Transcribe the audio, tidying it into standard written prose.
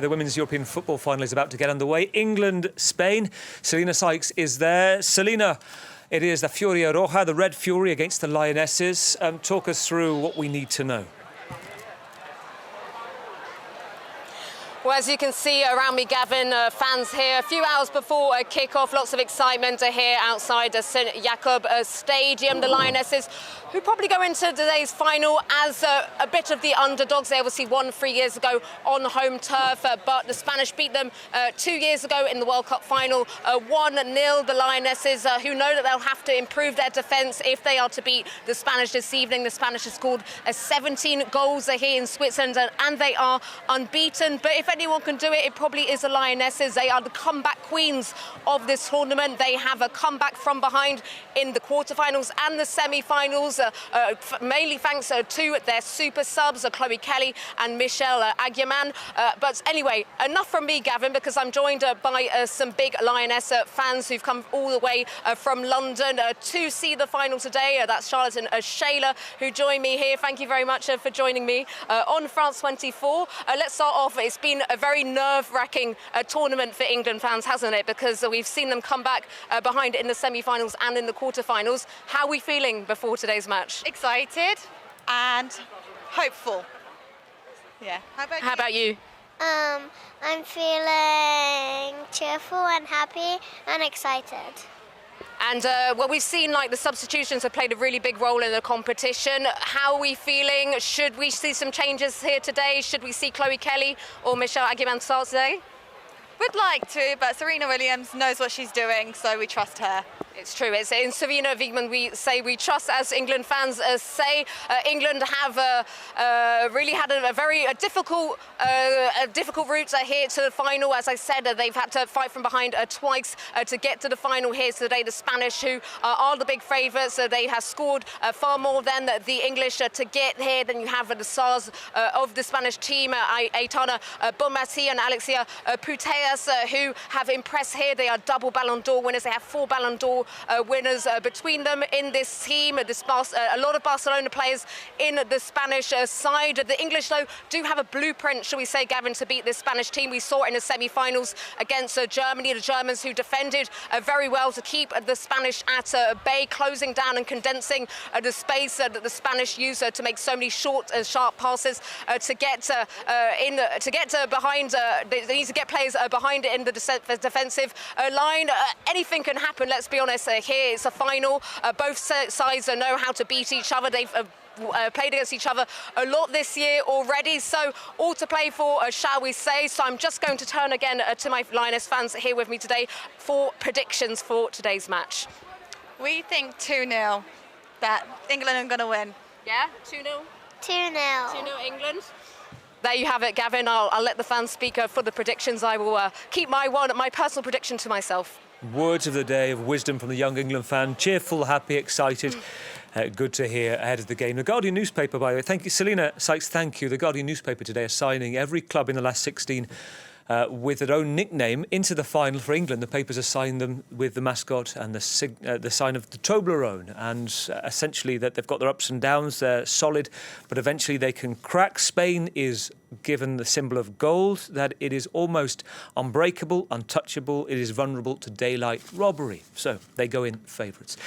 The Women's European Football Final is about to get underway. England, Spain. Selina Sykes is there. Selina, it is the Furia Roja, the Red Fury against the Lionesses. Talk us through what we need to know. Well, as you can see around me, Gavin, fans here a few hours before kick-off, lots of excitement here outside St Jakob Stadium. The Lionesses, who probably go into today's final as a bit of the underdogs. They obviously won 3 years ago on home turf, but the Spanish beat them 2 years ago in the World Cup final, 1-0. The Lionesses, who know that they'll have to improve their defence if they are to beat the Spanish this evening. The Spanish have scored 17 goals here in Switzerland, and they are unbeaten. But if anyone can do it, it probably is the Lionesses. They are the comeback queens of this tournament. They have a comeback from behind in the quarterfinals and the semi-finals, mainly thanks to their super subs, Chloe Kelly and Michelle Aguiman. But anyway, enough from me, Gavin, because I'm joined by some big Lioness fans who've come all the way from London to see the final today. That's Charlotte and Shayla, who join me here. Thank you very much for joining me on France 24. Let's start off. It's been a very nerve-wracking tournament for England fans, hasn't it? Because we've seen them come back behind in the semi-finals and in the quarter-finals. How are we feeling before today's match? Excited and hopeful. Yeah. How about you? I'm feeling cheerful and happy and excited. And, well, we've seen, like, the substitutions have played a really big role in the competition. How are we feeling? Should we see some changes here today? Should we see Chloe Kelly or Michelle Aguiman start today? Would like to, but Serena Williams knows what she's doing, so we trust her. It's true. It's in Serena Wiegman we say we trust, as England fans say. England have really had a very difficult route here to the final. As I said, they've had to fight from behind twice to get to the final here today. The Spanish, who are the big favourites, they have scored far more than the English to get here. Then you have the stars of the Spanish team, Aitana Bonmatí and Alexia Putellas, who have impressed here. They are double Ballon d'Or winners. They have 4 Ballon d'Or winners between them in this team. A lot of Barcelona players in the Spanish side. The English, though, do have a blueprint, shall we say, Gavin, to beat this Spanish team. We saw it in the semi-finals against Germany. The Germans, who defended very well to keep the Spanish at bay, closing down and condensing the space that the Spanish use to make so many short and sharp passes to get behind. They need to get players behind in the defensive line. Anything can happen, let's be honest. Here it's a final. Both sides know how to beat each other. They've played against each other a lot this year already, so all to play for, shall we say. So I'm just going to turn again to my Lioness fans here with me today for predictions for today's match. We think 2-0, that England are going to win. Yeah, 2-0? 2-0. 2-0 England. There you have it, Gavin. I'll let the fans speak for the predictions. I will keep my personal prediction to myself. Words of the day of wisdom from the young England fan. Cheerful, happy, excited. Good to hear ahead of the game. The Guardian newspaper, by the way, thank you, Selina Sykes, thank you. The Guardian newspaper today assigning every club in the last 16 with their own nickname into the final for England. The papers assigned them with the mascot and the sign of the Toblerone, and essentially that they've got their ups and downs. They're solid, but eventually they can crack. Spain is given the symbol of gold, that it is almost unbreakable, untouchable. It is vulnerable to daylight robbery. So they go in favourites.